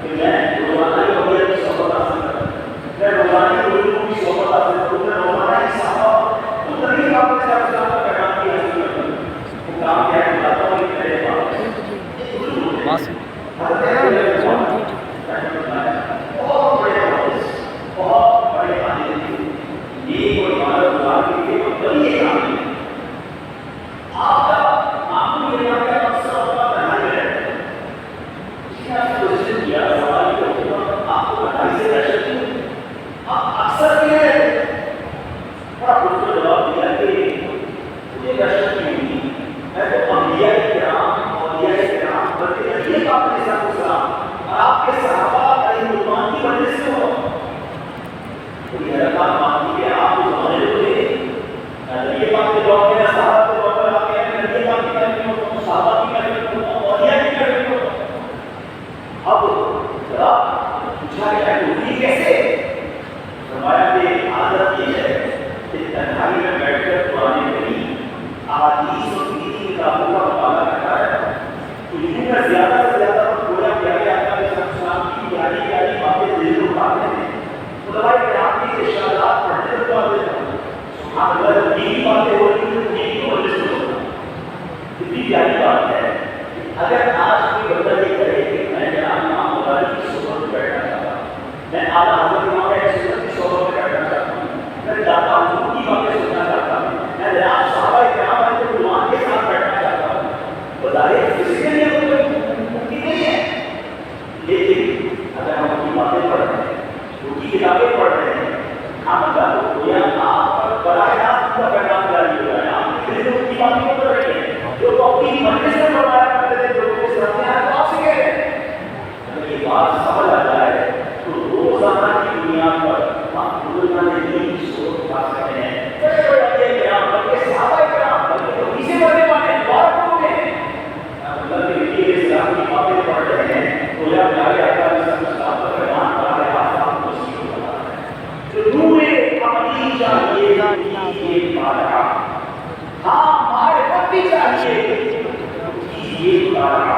کہ میں روزانہ ہی اولیاء کی صحبت حاصل کروں، میں روزانہ ہی علوم کی صحبت حاصل کروں، میں روزانہ ہی صحابہ تو تبھی آپ کے ساتھ اسلام کا پیغام کی حاصل کروں. وہ کام کیا ہے بتاتا ہوں کہ میرے پاس بہت بڑے حافظ، بہت بڑے عالم تھے. یہ کوئی عبادت گزار کے لیے بڑی ایک عالم ہے. آپ کا معمول یہ ہے کہ اکثر ہوتا پڑھائی میں رہتے ہیں. اس نے آپ سے کوشچن کیا سوال یہ ہوگا آپ کو پڑھائی سے دہشت نہیں، آپ اکثر کہہ رہے ہیں. بڑا خود کو جواب دیا کہ مجھے دہشت نہیں ہوئی، میں تو انبیاء کرام اولیاء کرام بلکہ نبی پاک علیہ السلام اور آپ کے صحابہ علیہ رضوان کی وجہ سے ہو. کوئی حرکات مانتی ہے آپ کو زمانے ہوئے نبی پاک کے دور میں صحابہ کے دور میں آتے ہیں، نبی پاک کی کہتے ہیں صحابہ کی کہتے ہیں اولیاء کی کہتے ہیں. اب ذرا پوچھا گیا کہ ہوئی کیسے؟ فرمایا کہ عادت یہ ہے کہ تنہائی میں بیٹھ کر قرآن کریم احادیث اور دینی کتابوں کا مطالعہ کرتا ہے. تو یوں میں زیادہ سے زیادہ گویا پیارے آقا علیہ السلام کی پیاری پیاری باتیں دل کو اٹھاتے ہیں. خدائے کرام کی ارشادات پڑھنے کو آتے ہیں. سبحان اللہ، دینی باتیں ہو رہی ہیں دینی کی وجہ سے ہوتا ہے. کتنی پیاری بات ہے. اگر آج کوئی بندہ یہ کرے کہ میں جناب امام غزالی کی صحبت میں بیٹھنا چاہتا ہوں، میں اعلیٰ حضرت امام علیہ السلام کی صحبت میں بیٹھنا چاہتا ہوں، میں داتا حضور کی باتیں سننا چاہتا ہوں، میں جناب صحابہ کرام علیہ رضوان کے ساتھ بیٹھنا چاہتا ہوں، بظاہر کسی کے لیے کوئی ممکن نہیں ہے. لیکن اگر ہم ان کی باتیں پڑھ رہے ہیں، ان کی کتابیں پڑھ رہے ہیں، ہم یا آپ پر براہ راست کا پیغام جاری ہو رہا ہے. آپ کی ان کی باتیں پڑھ رہے ہیں جو تو اپنی مرضی سے فرمایا کرتے تھے، جو لوگ سنتے ہیں تو آپ سے کہہ رہے ہیں. اگر یہ بات سمجھ آ جائے تو روزانہ کی دنیا پر ہم روزانہ دین کی سوچ پا سکتے ہیں. بڑے بڑے انبیاء کرام بلکہ صحابہ کرام بلکہ حدیثیں پڑھنے والے بہت لوگ ہیں. اللہ کے نبی علیہ السلام کی باتیں پڑھ رہے ہیں تو یا پیارے آقا علیہ السلام کا پیغام پڑھ رہے ہیں آپ کو سیکھ ہو رہا ہے. تو نور عملی چاہیے یہ بارہ، ہاں معرفت بھی چاہیے یہ بارہ،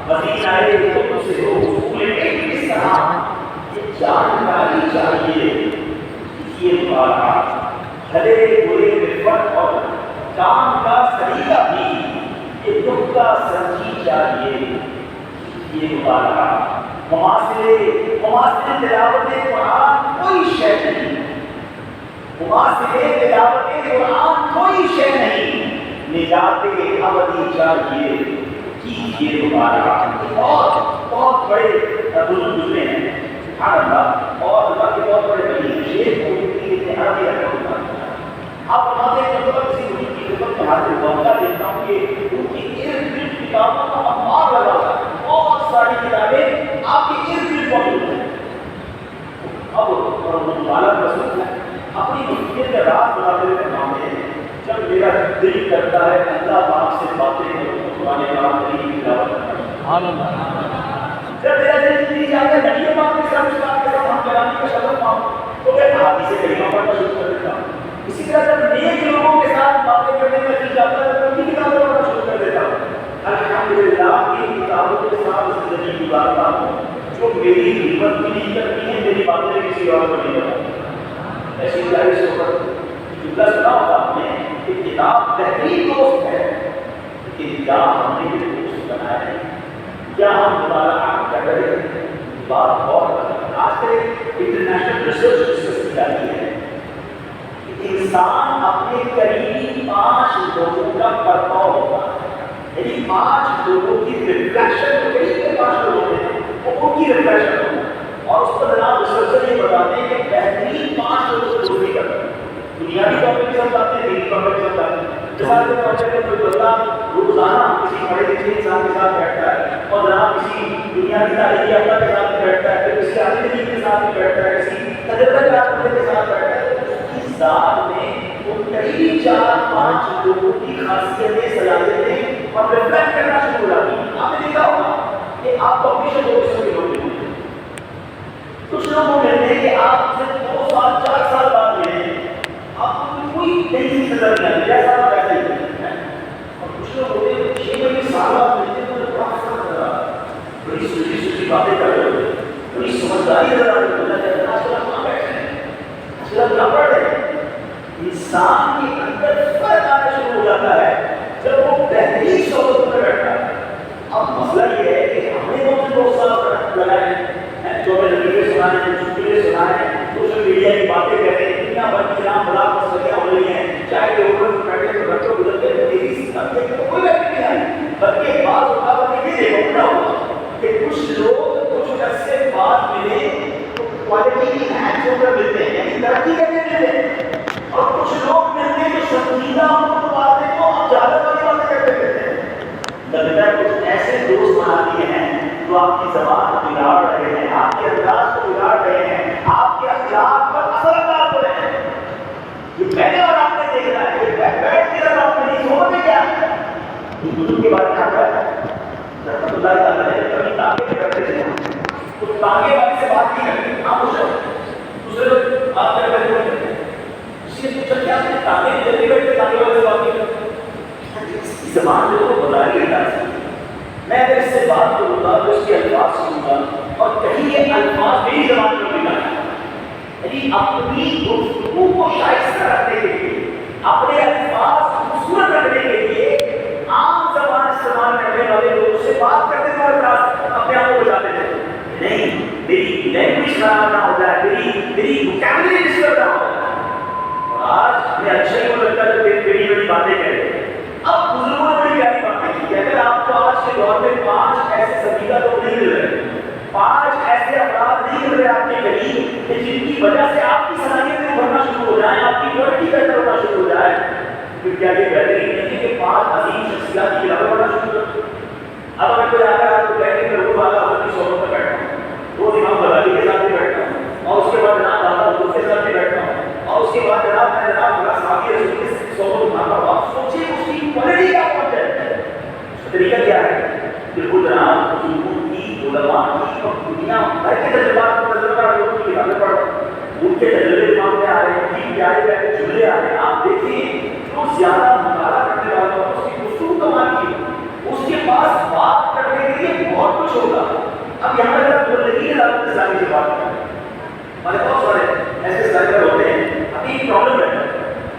وسیلہ خود سے ہو اصول علم کس طرح یہ جانکاری چاہیے یہ بارہ. بھلے برے میں فرق اور کام کا طریقہ بھی یہ نقطہ سمجھی چاہیے یہ بارہ. مماثل تلاوت قرآن کوئی شے نہیں، مماثل تلاوت قرآن کوئی شے نہیں. نجات ابدی چاہیے کیجیے دوبارہ. بہت بڑے بزرگ گزرے ہیں سبحان اللہ، اور اللہ کے بہت بڑے ولی شیخ عربی رکھا. آپ فرماتے ہیں کہ کسی ولی کی خدمت میں حاضر ہوا میں دیکھتا ہوں کہ ان کی ارد گرد کتابوں کا انبار لگا ہوا ہے. بہت ساری کتابیں آپ کے ارد گرد موجود ہیں. اب مطالعہ رسول ہے اپنی مشکل کا راز بتاتے ہوئے فرماتے ہیں جب میرا دل کرتا ہے اللہ پاک سے باتیں کروں تو قرآن پاک کی تلاوت کرتا ہوں. جب میرا دل نہیں چاہتا ہے نبی پاک کے ساتھ اس کے ساتھ ہم کلامی کا شبد پاؤں تو میں حدیث کریمہ پڑھنا شروع کر دیتا ہوں. اسی طرح جب نیک لوگوں کے ساتھ باتیں کرنے میں دل چاہتا ہے تو ان کی کتابیں پڑھنا شروع کر دیتا ہوں. الحمدللہ ان کتابوں کے ساتھ زندگی گزارتا ہوں جو میری ہمت بھی نہیں کرتی ہے، میری باتیں کسی اور کو نہیں بتاتی. ایسی ظاہر صحبت جملہ سنا ہوگا آپ نے کہ کتاب بہترین دوست ہے، لیکن کیا ہم نے یہ دوست بنایا ہے، کیا ہم مطالعہ کر رہے ہیں. بات بہت آج سے انٹرنیشنل ریسرچ ڈسکس کی جاتی ہے کہ انسان اپنے قریبی 5 لوگوں کا پرتاؤ ہوتا ہے. یعنی 5 لوگوں کی ریفلیکشن جو قریب کے 5 لوگ ہوتے ہیں وہ ان کی ریفلیکشن ہوتا ہے. اور اس پر جناب ریسرچر یہ بتاتے ہیں کہ بہترین 5 لوگوں سے دوستی کرتے ہیں. بنیادی طور پہ بھی سمجھاتے ہیں، دینی طور پہ بھی سمجھاتے ہیں. مثال کے طور پہ کوئی بندہ روزانہ کسی پڑھے لکھے انسان کے ساتھ بیٹھتا ہے اور جناب کسی دنیا کی تعلیم یافتہ کے ساتھ بیٹھتا ہے، پھر کسی عالم دین کے ساتھ بھی بیٹھتا ہے، کسی تجربہ کار بندے کے ساتھ بیٹھتا ہے، تو اس کی ذات میں وہ قریبی 4-5 لوگوں کی خاصیتیں صلاحیتیں اور ریفلیکٹ کرنا شروع ہو جاتی ہیں. آپ نے دیکھا ہوگا کہ آپ کو اپنی شکل کے لوگ ملتے ہیں. کچھ لوگ وہ ملتے ہیں کہ آپ سے 2 سال 4 سال بعد ملے ہیں، آپ کو کوئی نئی چیز نظر نہیں آتی، جیسا آپ ویسا ہی ہے. اور کچھ لوگ ہوتے ہیں 6 مہینے سال بعد ملتے ہیں تو بڑا فرق نظر آتا ہے، بڑی سوچی باتیں کر رہے ہوتے ہیں. سدائی نظر آ رہی ہے آج کل ہم کہاں بیٹھے ہیں آج کل ہم کہاں پڑھ رہے ہیں انسان کے اندر فرق آنا شروع ہو جاتا ہے جب وہ بہترین صحبت میں بیٹھتا ہے اب مسئلہ یہ ہے کہ ہم نے کون سے دوست صاحب لگائے ہیں جو ہمیں نتیجے سنائے ہیں چٹکلے سنائے ہیں سوشل میڈیا کی باتیں کر رہے ہیں دنیا بھر کی جہاں بڑا مسئلہ ہو رہی ہیں چاہے کہ اوپر بیٹھے تو گھر کو گزرتے ہیں تیری سب کوئی بیٹھے نہیں آئی بلکہ بعض اوقات یہ دیکھو نہ ہوگا کہ کچھ لوگ کچھ عرصے بعد ملے کوالٹی کی ہینڈ ہو کر ملتے ہیں یعنی ترقی کرنے ملتے ہیں اور کچھ لوگ ملتے ہیں جو سنجیدہ باتیں کو ہم زیادہ والی باتیں کرتے رہتے ہیں لگتا ہے کچھ ایسے دوست بنا دیے ہیں جو آپ کی زبان کو بگاڑ رہے ہیں آپ کے انداز کو بگاڑ رہے ہیں آپ کے اخلاق پر اثر انداز ہو رہے ہیں یہ پہلے اور آپ نے دیکھ رہا ہے یہ بیٹھ کے اگر آپ نے صحبت میں کیا بزرگ کے بارے میں آتا ہے رحمۃ اللہ تعالیٰ نے کبھی تاکے کرتے تھے اس تاکے والے سے بات نہیں کرتے آپ دوسرے لوگ بات کر رہے ہیں اس نے پوچھا کیا آپ نے تاکے جلدی بیٹھتے تاکے والے سے بات نہیں کرتے زبان جو وہ بتا رہی ہے میں اگر اس سے بات کروں گا تو اس کے الفاظ سنوں گا اور کہیں یہ الفاظ میری زبان میں ملا یعنی اپنی گفتگو کو شائستہ رکھنے کے لیے اپنے الفاظ خوبصورت رکھنے کے لیے عام زبان استعمال کرنے والے لوگوں سے بات کرتے ہوئے الفاظ اپنے آپ کو بچاتے تھے نہیں میری لینگویج خراب نہ ہو جائے میری ووکیبلری ڈسٹرب نہ ہو جائے اور آج ہمیں اچھے کو لگتا ہے کہ بڑی بڑی باتیں کریں اب بزرگوں نے بڑی پیاری باتیں کی اگر آپ کو آج کے دور میں 5 ایسے سبیدہ لوگ نہیں مل رہے 5 ایسے افراد نہیں مل رہے آپ کے قریب کہ جن کی وجہ سے آپ کی صلاحیتیں ابھرنا شروع ہو جائیں آپ کی کوالٹی بہتر ہونا شروع ہو جائے پھر کیا یہ بہترین نہیں ہے کہ 5 عظیم شخصیات کی خلاف بڑھنا شروع کر اب اگر کوئی آ کر آپ کو کہتے ہیں کہ روز والا اپنی صحبت میں بیٹھتا ہوں روز امام غزالی کے ساتھ بھی بیٹھتا ہوں اور اس کے بعد جناب دادا حضور کے ساتھ بھی بیٹھتا ہوں اور اس کے بعد جناب میں جناب بڑا صحابی رسول کی صحبت اٹھاتا ہوں آپ سوچیے اس کی کوالٹی کیا پہنچ جائے طریقہ کیا ہے بالکل جناب بزرگوں کی علماء کی اور دنیا بھر کے تجربات کو تجربہ کر لوگوں کی کتابیں پڑھو ان کے تجربے دماغ میں آ رہے ہیں ٹھیک پیارے پیارے جملے آ رہے ہیں آپ دیکھیے جو زیادہ مطالعہ کرنے والا ہوگا اس کی گفتگو کمال کی اس کے پاس بات کرنے کے لیے بہت کچھ ہوگا اب یہاں پر اگر بولنے دعوت اسلامی سے بات کریں ہمارے بہت سارے ایسے سرکل ہوتے ہیں ابھی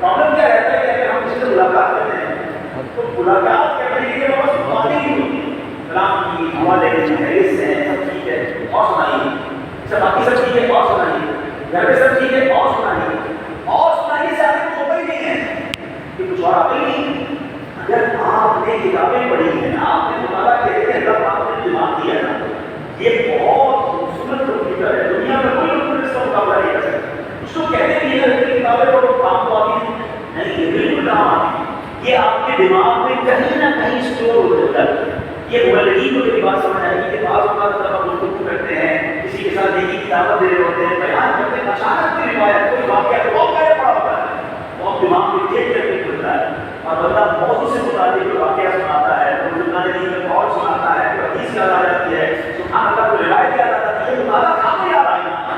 پرابلم کیا رہتا ہے کہ اگر ہم کسی سے ملاقات کرتے ہیں تو ملاقات کرنے کے لیے بس باتیں نہیں ہوتی سلام کی دعا لینے کی خیریت سے سب ٹھیک ہے اور سنائیے سب باقی سب ٹھیک ہے اور سنائیے گھر میں سب ٹھیک ہے اور سنائیے سے آگے کچھ ہوتا ہی نہیں ہے کہ کچھ اور آتا ہی نہیں اگر آپ نے کتابیں پڑھی ہیں آپ نے مطالعہ کیا ہے اللہ پاک نے دماغ دیا نا یہ بہت خوبصورت کمپیوٹر ہے دنیا میں کوئی کمپیوٹر اس کا مقابلہ نہیں کر سکتا اس کو کہتے بھی ہے کہ کتابیں پڑھو کام کو آتی نہیں یہ بالکل کام آتی یہ آپ کے دماغ میں کہیں نہ کہیں اسٹور ہو جاتا ہے یہ مولوی کو میری بات سمجھ آئی کہ بعض اوقات جب ہم گفتگو کرتے ہیں کسی کے ساتھ نیکی کی دعوت دے رہے ہوتے ہیں بیان کرتے ہیں اچانک کوئی روایت کوئی واقعہ بہت پہلے پڑا ہوتا ہے بہت دماغ میں چیک کرنے کھلتا ہے اور بندہ موضوع سے متعلق کوئی واقعہ سناتا ہے کوئی سنانے کے لیے بہت سناتا ہے کوئی حدیث یاد آ جاتی ہے سبحان اللہ کوئی روایت یاد آ جاتی ہے مطالعہ کہاں کو یاد آئے گا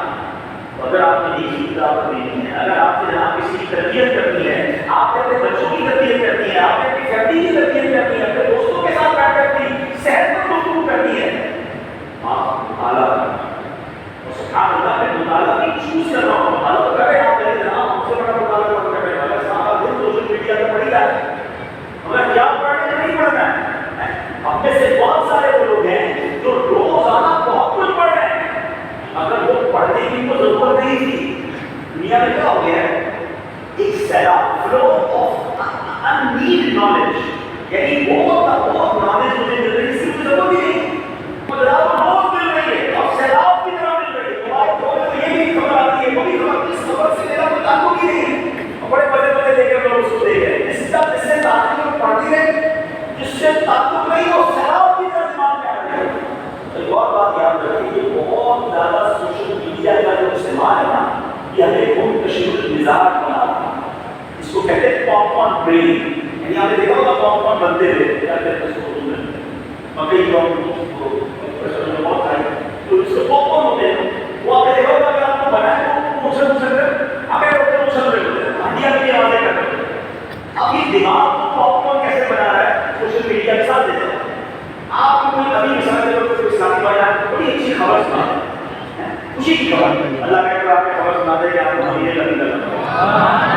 اگر آپ نے نیکی کی دعوت دینی ہے اگر آپ نے جناب کسی کی تربیت کرنی ہے آپ نے اپنے بچوں کی تربیت کرنی ہے آپ نے اپنی فیملی کی تربیت کرنی ہے اپنے دوستوں کے ساتھ بیٹھ کر اپنی صحت پر گفتگو کرنی ہے آپ مطالعہ اور سبحان اللہ میں مطالعہ کی چوز کر رہا ہوں مطالعہ تو کرے آپ میرے جناب ہم سے بڑا مطالعہ کر رہے ہیں صاحب دن سوشل میڈیا پہ پڑھی جائے ہمیں کیا پڑھنے نہیں پڑھنا ہے ہم میں سے بہت سارے لوگ ہیں جو روزانہ بہت کچھ پڑھ رہے ہیں اگر وہ پڑھنے کی تو ضرورت نہیں تھی دنیا میں کیا ہو گیا ہے ایک سیلاب فلو آف اننیڈ نالج یعنی بہت نالج مجھے مل رہی ہے اس کی ضرورت ہی نہیں مطلب روز مل رہی ہے اور سیلاب کی طرح مل رہی ہے ہمارے دور میں یہ بھی خبر آتی ہے وہ بھی خبر اس خبر سے میرا کوئی تعلق ہی نہیں ہے بڑے بڑے بڑے دیکھ کر لوگ اس کو دیکھ رہے ہیں جس سے تعلق پڑھتی ہے جس سے تعلق نہیں وہ سیلاب کی طرح دماغ میں آ رہی ہے ایک اور بات یاد رکھیے یہ بہت زیادہ سوشل میڈیا کا جو استعمال ہے نا یہ ہمیں منتشر مزاج بنا اس کو کہتے ہیں پاپ کارن برین یعنی آپ نے دیکھا ہوگا پاپ کارن بنتے ہوئے کیا کہتے ہیں اس کو اردو میں مکئی کو بہت کھائے تو اس کو پاپ کارن ہوتے ہیں وہ آپ نے دیکھا ہوگا کہ آپ کو بنائے تو اچھل اچھل کر آگے ہوتے ہیں اچھل رہے ہوتے ہیں ہڈیاں بھی آوازیں کرتے ہیں اب یہ دماغ کو پاپ کارن کیسے بنا رہا ہے سوشل میڈیا کے ساتھ دیتے ہیں آپ کو کوئی ابھی مثال دے کوئی اسلامی بھائی بڑی اچھی خبر سنا خوشی کی خبر اللہ کا آپ کو خبر سنا دے کہ آپ کو مدینے کا دل